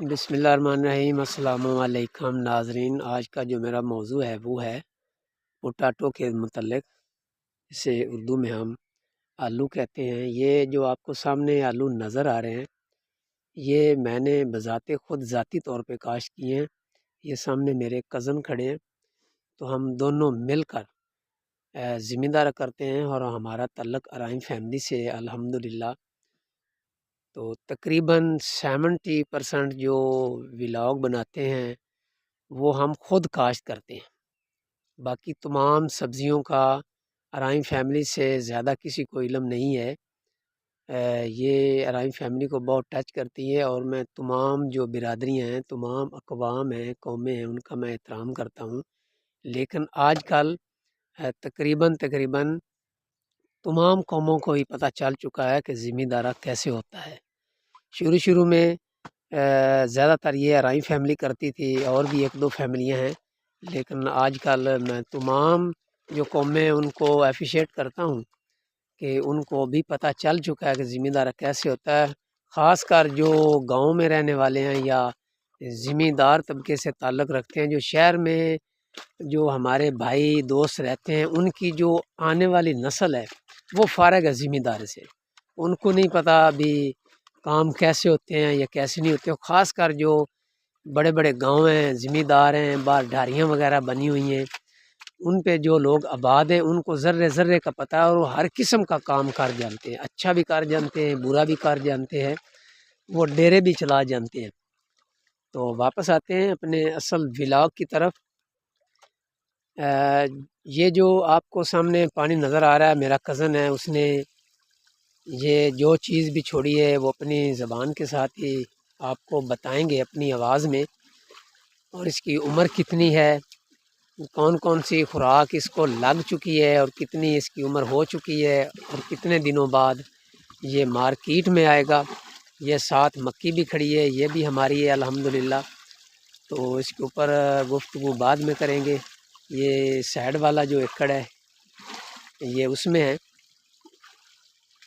बिस्मिल्लाहिर्रहमानिर्रहीम। अस्सलामु अलैकुम नाज़रीन। आज का जो मेरा मौजू है वो है पोटैटो के मुतल्लिक़। इसे उर्दू में हम आलू कहते हैं। ये जो आपको सामने आलू नज़र आ रहे हैं, ये मैंने बज़ाते ख़ुद ज़ाती तौर पे काश्त किए हैं। ये सामने मेरे कज़न खड़े हैं, तो हम दोनों मिलकर ज़िम्मेदार करते हैं और हमारा तल्लुक़ अराइम फैमिली से है अल्हम्दुलिल्लाह। तो तकरीबन 70% जो व्लॉग बनाते हैं वो हम खुद काश्त करते हैं। बाकी तमाम सब्ज़ियों का अराइम फैमिली से ज़्यादा किसी को इल्म नहीं है। ये अराइम फैमिली को बहुत टच करती है और मैं तमाम जो बिरादरियाँ हैं, तमाम अक़वाम हैं, कौमें हैं, उनका मैं एहतराम करता हूँ। लेकिन आजकल तकरीबन तमाम कौमों को ही पता चल चुका है कि ज़िम्मेदारा कैसे होता है। शुरू में ज़्यादातर ये अराइम फैमिली करती थी और भी 1-2 फैमिलियाँ हैं, लेकिन आजकल मैं तमाम जो कौमें हैं उनको एप्रिशिएट करता हूँ कि उनको भी पता चल चुका है कि ज़िम्मेदार कैसे होता है। ख़ासकर जो गाँव में रहने वाले हैं या ज़िम्मेदार तबके से ताल्लुक़ रखते हैं, जो शहर में जो हमारे भाई दोस्त रहते हैं, उनकी जो आने वाली नस्ल है वो फ़ारिग़ है ज़िम्मेदारी से। उनको नहीं पता अभी काम कैसे होते हैं या कैसे नहीं होते हैं। ख़ासकर जो बड़े-बड़े गाँव हैं, ज़िम्मेदार हैं, बाहर ढारियाँ वग़ैरह बनी हुई हैं, उन पे जो लोग आबाद हैं उनको ज़र्रे-ज़र्रे का पता है और वो हर किस्म का काम कर जानते हैं। अच्छा भी कर जानते हैं, बुरा भी कर जानते हैं, वो डेरे भी चला जानते हैं। तो वापस आते हैं अपने असल व्लॉग की तरफ। ये जो आपको सामने पानी नज़र आ रहा है, मेरा कज़न है, उसने ये जो चीज़ भी छोड़ी है वो अपनी ज़बान के साथ ही आपको बताएँगे अपनी आवाज़ में। और इसकी उम्र कितनी है, कौन-कौन सी खुराक इसको लग चुकी है और कितनी इसकी उम्र हो चुकी है और कितने दिनों बाद ये मार्केट में आएगा। ये साथ मक्की भी खड़ी है, ये भी हमारी है अल्हम्दुलिल्लाह। तो इसके ऊपर गुफ्तगू बाद में करेंगे। ये साइड वाला जो एकड़ है ये उसमें है,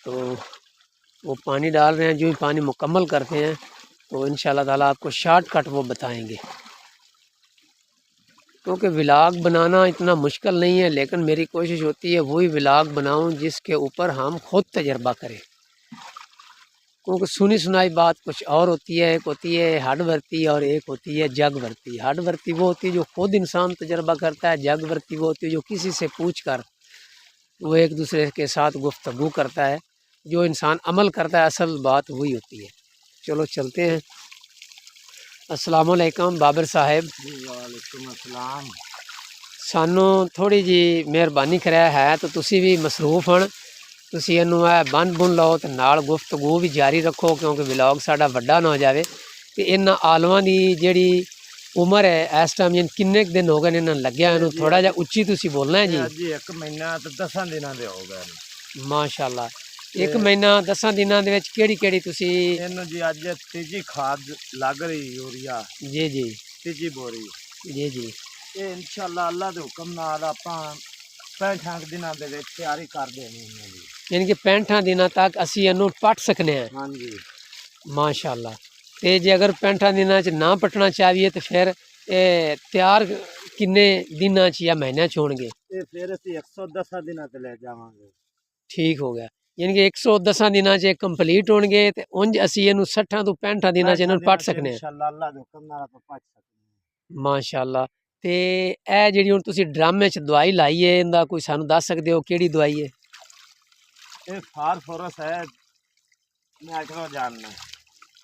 तो वो पानी डाल रहे हैं। जो ही पानी मुकम्मल करते हैं तो इंशाअल्लाह ताला आपको शॉर्टकट वो बताएँगे। क्योंकि व्लॉग बनाना इतना मुश्किल नहीं है, लेकिन मेरी कोशिश होती है वही व्लॉग बनाऊं जिसके ऊपर हम खुद तजर्बा करें। क्योंकि सुनी सुनाई बात कुछ और होती है, एक होती है हड वर्ती और एक होती है जग वर्ती। हड वर्ती वो होती है जो खुद इंसान तजर्बा करता है, जग वर्ती वो होती है जो किसी से पूछ कर वो एक दूसरे के साथ गुफ्तगू करता है। जो इंसान अमल करता है असल बात वही होती है। चलो चलते हैं। अस्सलाम वालेकुम बाबर साहब। वालेकुम अस्सलाम। सानू थोड़ी जी मेहरबानी कराया है तो तुसी भी मसरूफ हन, तुसी इनू बन बुन लो तो नाल गुफ्तगू भी जारी रखो, क्योंकि व्लॉग साडा वड्डा ना हो जाए। तो इन्हां आलवां दी जेड़ी उम्र है इस टाइम किन्ने दिन हो गए इन्हां लग्या इनू, थोड़ा जा उच्ची तुसी बोलना है जी। जी 1 महीना तो 10 दिनों दे हो गए। माशाअल्लाह। 1 महीना 10 दिनों दे विच केड़ी-केड़ी तुसी इन्हू जी अज तीजी खाद लग रही यूरिया जी जी तीजी बोरी जी जी ये इंशाअल्लाह अल्लाह दे हुक्म नाल आपां 65 दिनों दे विच तैयारी कर देनी है जी। यानी कि 65 दिनों तक असी इनू पट सकने हैं। हाँ जी माशाअल्लाह। ते जे अगर 65 दिनों च ना पटना चाहिए तो फिर तैयार किन्ने दिनों च या महीने च होणगे? ये फिर असी 110 दिनों ते ले जावांगे। ठीक हो गया। यानी कि 110 दिनों च कंप्लीट होणगे ते उंज असी इनू 60 तो 65 दिनों च इन्हू पट सकने हैं। इंशाअल्लाह अल्लाह दे हुक्म नाल आपां पट सकने हैं। माशाअल्लाह। ते ए जेह्ड़ी हुण तुसी ड्रम च दवाई लाई है इंदा कोई सानू दस सकदे हो केड़ी दवाई है? ये फास्फोरस है नाइट्रोजन है।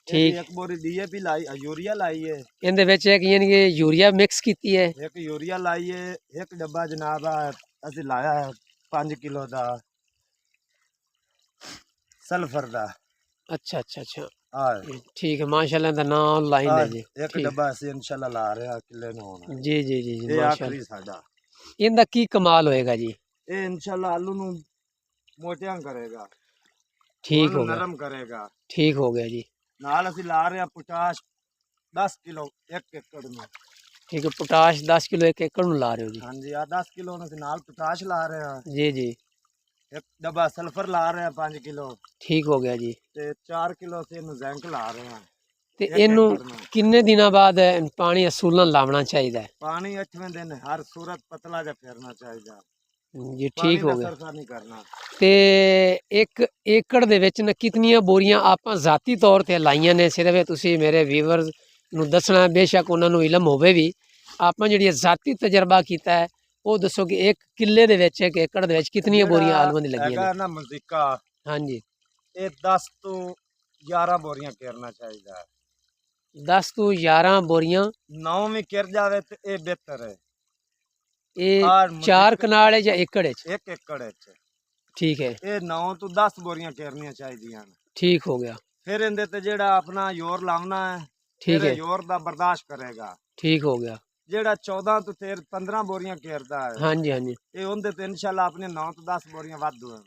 ठीक। एक बोरी डीएपी लाई यूरिया लाई है। इहदे विच इक यानी कि यूरिया मिक्स कीती है। एक यूरिया लाई है, एक डब्बा जनाब असी लाया है 5 किलो दा सल्फर दा। अच्छा। हाँ ठीक है माशाअल्लाह इहदा नाम ऑनलाइन है जी। एक ठीक। डब्बा असी इंशाअल्लाह ला रहे हैं किले नु होना। जी ये आखिरी माशाअल्लाह। साडा। इनदा की कमाल होएगा जी? ये इंशाअल्लाह आलू नु मोटियां करेगा, ठीक धुल हो गया। नरम करेगा। ठीक हो गया जी। नाल असी ला रहे हैं पोटाश 10 किलो 1 एकड़ में। ठीक है, पोटाश 10 किलो 1 एकड़ में ला रहे हो जी? हाँ जी 10 किलो असी नाल पोटाश ला रहे हैं। जी। एक डब्बा सल्फर ला रहे हैं 5 किलो ठीक हो गया जी। ते 4 किलो से इन्हू जिंक ला रहे हैं। ਤੇ ਇੱਕ ਇਹਨੂੰ ਏਕੜ ਨੂੰ। ਕਿੰਨੇ ਦਿਨਾਂ ਬਾਅਦ ਪਾਣੀ ਅਸੂਲਨ ਲਾਉਣਾ ਚਾਹੀਦਾ ਹੈ? ਪਾਣੀ 8ਵੇਂ ਦਿਨ ਹਰ ਸੂਰਤ ਪਤਲਾ ਜਿਹਾ ਫੇਰਨਾ ਚਾਹੀਦਾ। ਜੀ ਪਾਣੀ ਠੀਕ ਦਾ ਹੋ ਗਿਆ। ਸਰਫਾ ਨਹੀਂ ਕਰਨਾ। ਤੇ 1 ਏਕੜ ਦੇ ਵਿੱਚ ਨਾ ਕਿਤਨੀਆਂ ਬੋਰੀਆਂ ਆਪਾਂ ਜ਼ਾਤੀ ਤੌਰ ਤੇ ਲਾਈਆਂ ਨੇ? ਸਿਰਫ ਤੁਸੀਂ ਮੇਰੇ ਵੀਵਰਸ ਨੂੰ ਦੱਸਣਾ, ਬੇਸ਼ੱਕ ਉਹਨਾਂ ਨੂੰ ਇਲਮ ਹੋਵੇ ਵੀ, ਆਪਾਂ ਜਿਹੜੀ ਜ਼ਾਤੀ ਤਜਰਬਾ ਕੀਤਾ ਹੈ ਉਹ ਦੱਸੋ ਕਿ 1 ਕਿੱਲੇ ਦੇ ਵਿੱਚ 1 ਏਕੜ ਦੇ ਵਿੱਚ ਕਿਤਨੀਆਂ ਬੋਰੀਆਂ ਆਲੂਆਂ ਦੀ ਲੱਗੀਆਂ ਨੇ? ਹੈਗਾ ਨਾ ਮਜ਼ੀਕਾ, ਹਾਂਜੀ, ਇਹ 10 ਤੋਂ 11 ਬੋਰੀਆਂ ਘੇਰਨਾ ਚਾਹੀਦਾ ਹੈ। 10 ਤੋਂ 11 ਬੋਰੀਆਂ। 9 ਵੀ ਘਿਰ ਜਾਵੇ ਤੇ ਇਹ ਬਿਹਤਰ ਹੈ। ਇਹ ਆਹ 4 ਕਨਾਲ ਹੈ ਜਾਂ ਏਕੜ ਵਿੱਚ? 1 ਏਕੜ ਵਿੱਚ ਠੀਕ ਹੈ, ਇਹ 9 ਤੋਂ 10 ਬੋਰੀਆਂ ਘੇਰਨੀਆਂ ਚਾਹੀਦੀਆਂ ਨੇ। ਠੀਕ ਹੋ ਗਿਆ। ਫਿਰ ਇਹਦੇ ਤੇ ਜਿਹੜਾ ਆਪਣਾ ਜ਼ੋਰ ਲਾਉਣਾ ਹੈ, ਠੀਕ ਫਿਰ ਹੈ, ਜ਼ੋਰ ਦਾ ਬਰਦਾਸ਼ਤ ਕਰੇਗਾ। ਠੀਕ ਹੋ ਗਿਆ। ਜਿਹੜਾ 14 ਤੋਂ 15 ਬੋਰੀਆਂ ਘੇਰਦਾ ਹੈ, ਹਾਂਜੀ ਹਾਂਜੀ। ਇਹ ਉਹਦੇ ਤੇ ਇਨਸ਼ਾਅੱਲਾ ਆਪਣੇ 9 ਤੋਂ 10 ਬੋਰੀਆਂ ਵਾਧੂ ਹਨ।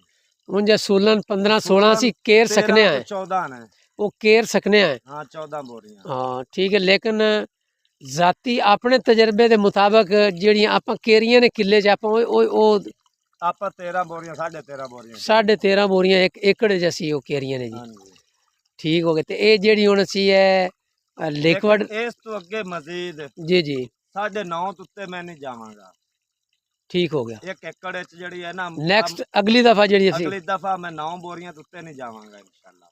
ਹੁਣ ਜੇ ਸੂਲਨ 15 16 ਅਸੀਂ ਕੇਰ ਸਕਨੇ ਆ, 14 ਨੇ। ਉਹ ਕੇਰ ਸਕਨੇ ਆ। ਹਾਂ 14 ਬੋਰੀਆਂ। ਹਾਂ ਠੀਕ ਹੈ, ਲੇਕਿਨ ਜ਼ਾਤੀ ਆਪਣੇ ਤਜਰਬੇ ਦੇ ਮੁਤਾਬਕ ਜਿਹੜੀਆਂ ਆਪਾਂ ਕੇਰੀਆਂ ਨੇ ਕਿੱਲੇ 'ਚ ਆਪਾਂ ਉਹ ਆਪਾਂ 13 ਬੋਰੀਆਂ 13.5 ਬੋਰੀਆਂ 13.5 ਬੋਰੀਆਂ 1 ਏਕੜ 'ਚ ਅਸੀਂ ਉਹ ਕੇਰੀਆਂ ਨੇ ਜੀ। ਹਾਂਜੀ। ਠੀਕ ਹੋ ਗਏ। ਤੇ ਇਹ ਜਿਹੜੀ ਹੁਣ ਅਸੀਂ ਹੈ ਲਿਕਵਿਡ, ਇਸ ਤੋਂ ਅੱਗੇ ਮਜ਼ੀਦ ਜੀ ਜੀ 9.5 ਤੋਂ ਉੱਤੇ ਮੈਂ ਨਹੀਂ ਜਾਵਾਂਗਾ। ਠੀਕ ਹੋ ਗਿਆ। 1 ਏਕੜ ਵਿੱਚ ਜਿਹੜੀ ਹੈ ਨਾ, ਨੈਕਸਟ ਅਗਲੀ ਦਫਾ ਜਿਹੜੀ ਅਸੀਂ ਅਗਲੀ ਦਫਾ ਮੈਂ 9 ਬੋਰੀਆਂ ਤੋਂ ਉੱਤੇ ਨਹੀਂ ਜਾਵਾਂਗਾ ਇਨਸ਼ਾਅੱਲਾ।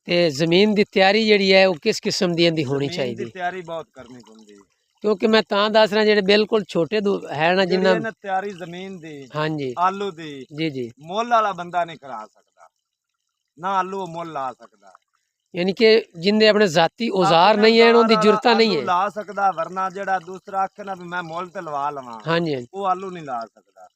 ਤੇ ਜ਼ਮੀਨ ਦੀ ਤਿਆਰੀ ਜਿਹੜੀ ਹੈ ਉਹ ਕਿਸ ਕਿਸਮ ਦੀ ਇਹਦੀ ਹੋਣੀ ਜ਼ਮੀਨ ਚਾਹੀਦੀ? ਦੀ ਤਿਆਰੀ ਬਹੁਤ ਕਰਨੀ ਪੈਂਦੀ। ਕਿਉਂਕਿ ਮੈਂ ਤਾਂ ਦੱਸ ਰਿਹਾ ਜਿਹੜੇ ਬਿਲਕੁਲ ਛੋਟੇ ਹੈ ਨਾ, ਜਿੰਨਾ ਜਿਹੜੀ ਨਾ ਤਿਆਰੀ ਜ਼ਮੀਨ ਦੀ, ਹਾਂਜੀ ਆਲੂ ਦੀ, ਜੀ ਜੀ, ਮੁੱਲ ਵਾਲਾ ਬੰਦਾ ਨਹੀਂ ਕਰਾ ਸਕਦਾ ਨਾ। ਆਲੂ ਉਹ ਮੁੱਲ ਲਾ ਸਕਦਾ, ਯਾਨੀ ਕਿ ਜਿੰਦੇ ਆਪਣੇ ਜ਼ਾਤੀ ਔਜ਼ਾਰ ਨਹੀਂ ਹੈ, ਉਹਨਾਂ ਦੀ ਜ਼ਰੂਰਤ ਨਹੀਂ ਆਲੂ ਹੈ। ਲਾ ਸਕਦਾ, ਵਰਨਾ ਜਿਹੜਾ ਦੂਸਰਾ ਆਖੇ ਨਾ ਵੀ ਮੈਂ ਮੁੱਲ ਤੇ ਲਵਾ ਲਵਾਂ, ਹਾਂਜੀ ਹਾਂਜੀ, ਉਹ ਆਲੂ ਨਹੀਂ ਲਾ ਸਕਦਾ।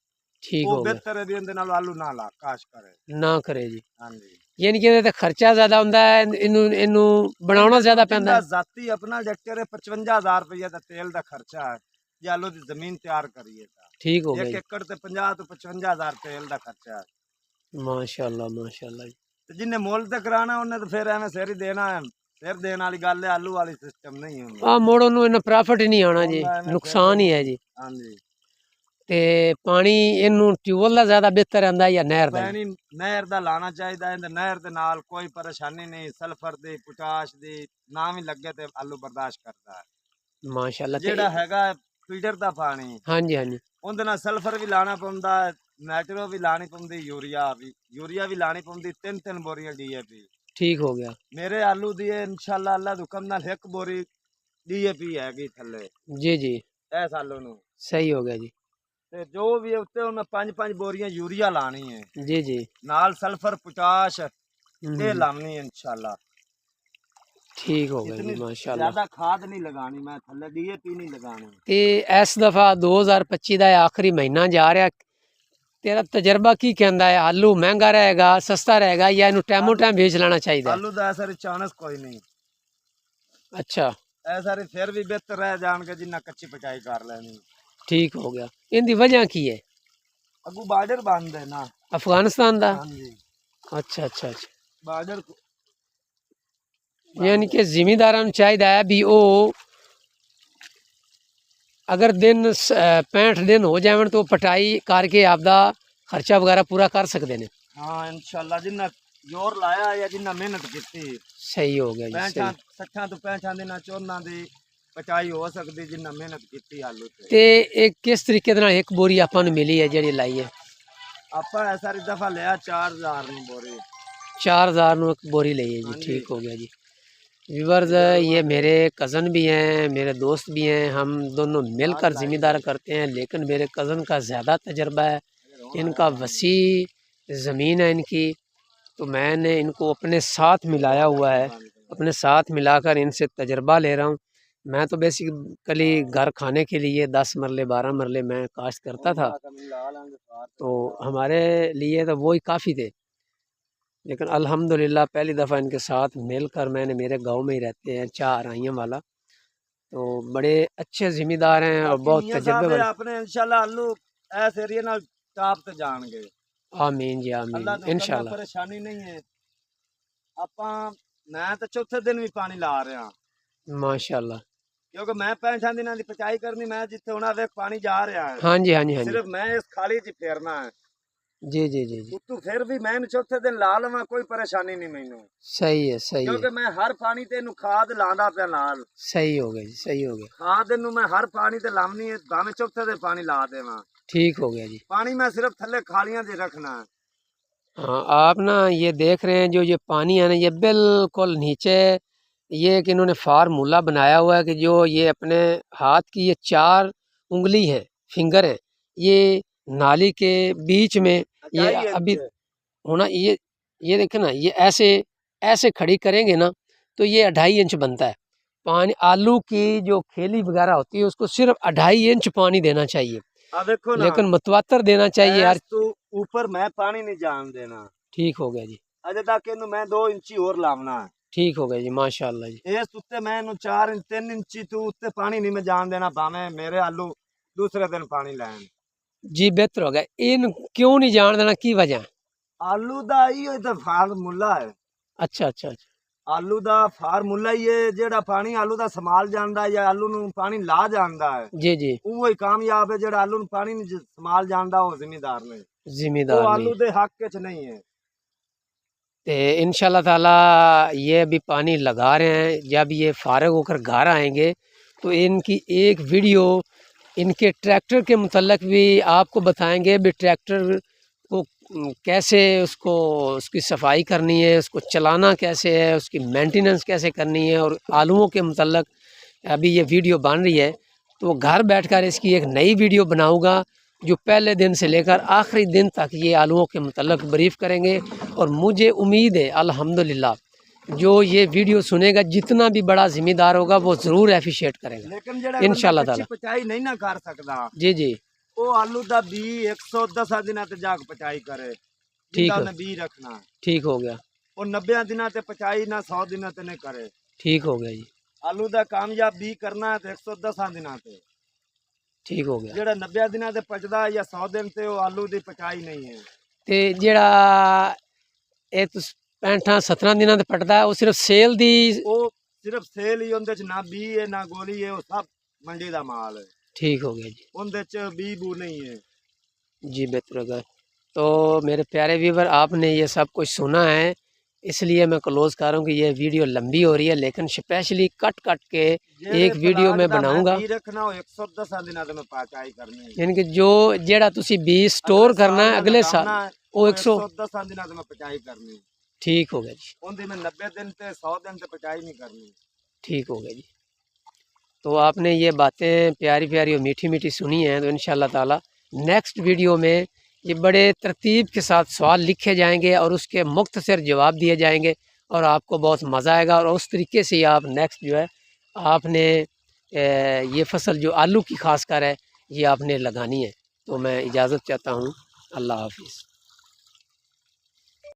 ਠੀਕ ਉਹ ਹੋ ਗਿਆ। ਬਿਹਤਰ ਹੈ ਵੀ ਇਹਦੇ ਨਾਲ ਆਲੂ ਨਾ ਲਾ, ਕਾਸ਼ ਕਰੇ ਨਾ ਕਰੇ ਜੀ। ਹਾਂਜੀ। ਯਾਨੀ ਕਿ ਇਹਦੇ ਤੇ ਖਰਚਾ ਜ਼ਿਆਦਾ ਹੁੰਦਾ ਹੈ, ਇਹਨੂੰ ਬਣਾਉਣਾ ਜ਼ਿਆਦਾ ਪੈਂਦਾ ਹੈ। ਜ਼ਾਤੀ ਆਪਣਾ ਜੱਟੇ 55,000 ਰੁਪਏ ਦਾ ਤੇਲ ਦਾ ਖਰਚਾ ਹੈ ਜੇ ਆਲੂ ਦੀ ਜ਼ਮੀਨ ਤਿਆਰ ਕਰੀਏ ਤਾਂ। ਠੀਕ ਹੋ 1 ਗਿਆ ਏਕੜ ਤੇ 50 ਤੋਂ 55,000 ਤੇਲ ਦਾ ਖਰਚਾ ਹੈ। ਮਾਸ਼ਾਅੱਲਾ ਮਾਸ਼ਾਅੱਲਾ ਜੀ। ਤੇ ਜਿੰਨੇ ਮੁੱਲ ਤੇ ਕਰਾਣਾ ਉਹਨੇ ਤਾਂ ਫਿਰ ਐਵੇਂ ਸਿਰ ਹੀ ਦੇਣਾ ਹੈ। ਸਿਰ ਦੇਣ ਵਾਲੀ ਗੱਲ ਹੈ, ਆਲੂ ਵਾਲੀ ਸਿਸਟਮ ਨਹੀਂ ਹੁੰਦਾ। ਆ ਮੋੜ ਨੂੰ ਇਹਨਾਂ ਪ੍ਰੋਫਿਟ ਹੀ ਨਹੀਂ ਆਉਣਾ ਜੀ, ਨੁਕਸਾਨ ਹੀ ਹੈ ਜੀ। ਹਾਂਜੀ। ਤੇ ਪਾਣੀ ਇਹਨੂੰ ਟਿਊਬਵੈੱਲ ਦਾ ਜ਼ਿਆਦਾ ਬਿਹਤਰ ਰਹਿੰਦਾ ਜਾਂ ਨਹਿਰ ਦਾ? ਪਾਣੀ ਨਹਿਰ ਦਾ ਲਾਣਾ ਚਾਹੀਦਾ ਹੈ। ਨਹਿਰ ਦੇ ਨਾਲ ਕੋਈ ਪਰੇਸ਼ਾਨੀ ਨਹੀਂ, ਸਲਫਰ ਦੀ, ਪੋਟਾਸ਼ ਦੀ ਨਾ ਵੀ ਲੱਗੇ ਤੇ ਆਲੂ ਬਰਦਾਸ਼ਤ ਕਰਦਾ ਹੈ। ਮਾਸ਼ਾਅੱਲਾ। ਜਿਹੜਾ ਹੈਗਾ ਫੀਡਰ ਦਾ ਪਾਣੀ, ਹਾਂਜੀ ਹਾਂਜੀ, ਉਹਦੇ ਨਾਲ ਸਲਫਰ ਵੀ ਲਾਣਾ ਪੈਂਦਾ ਹੈ, ਨਾਈਟ੍ਰੋ ਵੀ ਲਾਣੀ ਪੈਂਦੀ, ਯੂਰੀਆ ਵੀ ਲਾਣੀ ਪੈਂਦੀ। 3 ਬੋਰੀਆਂ DAP। ਠੀਕ ਹੋ ਗਿਆ। ਮੇਰੇ ਆਲੂ ਦੀ ਇਨਸ਼ਾਅੱਲਾ ਅੱਲਾ ਦੇ ਹੁਕਮ ਨਾਲ 1 ਬੋਰੀ DAP ਹੈਗੀ ਥੱਲੇ ਜੀ ਜੀ, ਇਸ ਆਲੂ ਨੂੰ। ਸਹੀ ਹੋ ਗਿਆ ਜੀ। ਤੇ ਜੋ ਵੀ ਉੱਤੇ ਉਹਨੇ 5 ਬੋਰੀਆਂ ਯੂਰੀਆ ਲਾਣੀ ਹੈ, ਜੀ ਜੀ, ਨਾਲ ਸਲਫਰ ਪੋਟਾਸ਼ ਇਹ ਲਾਉਣੀ ਹੈ ਇਨਸ਼ਾਅੱਲਾ। ਠੀਕ ਹੋ ਗਿਆ ਜੀ इतनी माशाल्लाह। ज्यादा खाद नहीं लगानी, मैं थल्ले DAP नहीं लगानी। ਤੇ ਇਸ ਦਫਾ 2025 ਦਾ ਇਹ ਆਖਰੀ ਮਹੀਨਾ ਜਾ ਰਿਹਾ, ਤੇਰਾ ਤਜਰਬਾ ਕੀ ਕਹਿੰਦਾ ਹੈ? ਆਲੂ ਮਹਿੰਗਾ ਰਹੇਗਾ, ਸਸਤਾ ਰਹੇਗਾ, ਜਾਂ ਇਹਨੂੰ ਟਾਈਮੋ ਟਾਈਮ ਵੇਚ ਲੈਣਾ ਚਾਹੀਦਾ? आलू का ऐसा चांस कोई नहीं। ਅੱਛਾ ऐसा फिर भी बेहतर रह जान के जिन्ना कच्ची पचाई कर लेनी। ठीक हो गया। इनकी वजह की है? अगू बार्डर बंद है ना अफगानिस्तान दा? हाँ जी, अच्छा अच्छा अच्छा। बार्डर यानी कि जिमीदारां नूं चाहिदा है भी वो अगर दिन 65 दिन हो जावन तो पटाई करके आपदा खर्चा वगैरह पूरा कर सकते हैं। हाँ इंशाल्लाह, जिन्ना जोर लाया या जिन्ना मेहनत की सही हो गया जी। 60 तो 65 दिन चोना दी पचाई हो सकती जिन्ना मेहनत की आलू ते एक किस तरीके दे नाल एक बोरी आपां नूं मिली है जिहड़ी लाई है? आपा ऐसा दफा लिया 4000 नी बोरी। 4000 नूं एक बोरी ली है जी। ठीक हो गया जी। व्यूअर्स, ये मेरे कज़न भी हैं, मेरे दोस्त भी हैं, हम दोनों मिलकर ज़िम्मेदार करते हैं, लेकिन मेरे कज़न का ज़्यादा तजर्बा है, इनका वसी ज़मीन है इनकी, तो मैंने इनको अपने साथ मिलाया हुआ है, अपने साथ मिलाकर इनसे तजर्बा ले रहा हूँ। मैं तो बेसिकली घर खाने के लिए 10 मरले 12 मरले मैं काश्त करता था, तो हमारे लिए तो वही काफ़ी थे। लेकिन अल्हम्दुलिल्लाह पहली दफ़ा इनके साथ मिलकर, मैंने मेरे गांव में ही रहते हैं, 4 आइयां वाला, तो बड़े अच्छे ज़िम्मेदार हैं और बहुत तजर्बे वाले। अपने इंशाल्लाह आलू ऐस एरिया नाल टॉप ते जाणगे। आमीन जी आमीन, इंशाल्लाह। परेशानी नहीं है। आपां मैं तो चौथे दिन भी पानी ला रहा माशाल्लाह, क्योंकि मैं 65 दिनों की पचाई करनी, मैं जिथे होना वे पानी जा रहा है। हाँ जी हाँ जी हाँ जी। सिर्फ मैं इस खाली च फेरना है। जी जी जी जी। उतू फिर भी मैं चौथे दिन ला लवां कोई परेशानी नहीं मैनू, सही है, सही है। क्योंकि मैं हर पानी ते इनू खाद लांदा पिया नाल। सही हो गया जी, सही हो गया। खाद इनू मैं हर पानी ते लावनी है, भावें चौथे दिन पानी ला देवां। ठीक हो गया जी। पानी मैं सिर्फ थल्ले खालियां दे रखना है। हाँ, आप ना ये देख रहे हैं जो ये पानी है ना, ये बिल्कुल नीचे ये एक इन्होंने फार्मूला बनाया हुआ है कि जो ये अपने हाथ की ये 4 उँगली है, फिंगर है, ये नाली के बीच में ये 2.5 अभी इंच होना, ये देखें ना, ये ऐसे ऐसे खड़ी करेंगे ना तो ये 2.5 इंच बनता है। पानी आलू की जो खेली वगैरह होती है उसको सिर्फ 2.5 इंच पानी देना चाहिए, अब देखो ना, लेकिन मतवातर देना चाहिए यार। ऐस तू ऊपर मैं पानी नहीं जान देना। ठीक हो गया जी, अजे तक इनू मैं 2 इंची और लावना है। ठीक हो गया जी, माशाल्लाह जी। इस उत्ते मैं इनू 4 इंच 3 इंची तू उत्ते पानी नहीं मैं जान देना, भावें मेरे आलू दूसरे दिन पानी लैन। जी बेहतर हो गया। इन क्यों नहीं जान देना, की वजह है? आलू दा इहो ते फार्मूला है। अच्छा अच्छा अच्छा। आलू दा फार्मूला ही है, जेड़ा पानी आलू दा संभाल जानदा है या आलू नू पानी ला जानदा है, जी जी। वो ही कामयाब है। जेड़ा आलू नू पानी नहीं संभाल जानदा वो जिम्मेदार नहीं, वो जिम्मेदार नहीं। आलू दे हक च नहीं है। तो इंशाल्लाह ताला ये अभी पानी लगा रहे हैं, जब ये फारग होकर घर आएंगे तो इनकी एक वीडियो इनके ट्रैक्टर के मुतल्लक भी आपको बताएंगे, भी ट्रैक्टर को कैसे उसको उसकी सफाई करनी है, उसको चलाना कैसे है, उसकी मेंटेनेंस कैसे करनी है, और आलूओं के मुतल्लक अभी ये वीडियो बन रही है। तो घर बैठकर इसकी एक नई वीडियो बनाऊंगा जो पहले दिन से लेकर आखिरी दिन तक ये आलूओं के मुतल्लक ब्रीफ करेंगे। और मुझे उम्मीद है अल्हम्दुलिल्लाह जो ये वीडियो सुनेगा, जितना भी बड़ा जिम्मेदार होगा वो ज़रूर एफिशिएट करेगा लेकिन जेड़ा इंशाल्लाह बंदा ताला। कच्ची पचाई नहीं ना कर सकदा, जी जी। वो आलू दा बी 110 दिना ते जाके पचाई करे, ठीक जिंदा है, ने बी रखना। ठीक हो गया, वो 90 दिना ते पचाई ना 100 दिना ते नहीं करे। ठीक हो गया जी, आलू दा कामयाब बी करना है तो 110 दिना ते, ठीक हो गया। जेड़ा 90 दिना ते पचदा या 100 दिन ते वो आलू दी पचाई नहीं है। ते जेड़ा ये 65-17 दिनों ते पटदा है, वो सिर्फ सेल दी। वो सिर्फ सेल ही, उनदे च ना बी है ना गोली है, वो सब मंडी दा माल है। ठीक हो गया जी, उनदे च बी बू नहीं है। जी बेहतर होगा। तो मेरे प्यारे व्यूवर, आपने ये सब कुछ सुना है, इसलिए मैं क्लोज कर रहा हूँ कि ये वीडियो लंबी हो रही है, लेकिन स्पेशली कट कट के एक वीडियो में बनाऊंगा। बी रखना हो 110 दिना ते मैं पचाई करनी है। यानी कि जो जेड़ा तुसी बीज स्टोर करना है अगले साल वो 110 दिना ते मैं पचाई करनी है। ठीक हो गया जी, उनदी मैं 90 दिन ते 100 दिन ते पचाई नहीं करनी। ठीक हो गया जी। तो आपने ये बातें प्यारी प्यारी और मीठी मीठी सुनी हैं, तो इंशाल्लाह ताला नेक्स्ट वीडियो में ये बड़े तरतीब के साथ सवाल लिखे जाएंगे और उसके मुख्तसर जवाब दिए जाएंगे और आपको बहुत मज़ा आएगा। और उस तरीके से ही आप नेक्स्ट जो है आपने ये फसल जो आलू की खास कर है ये आपने लगानी है। तो मैं इजाज़त चाहता हूँ, अल्लाह हाफिज़।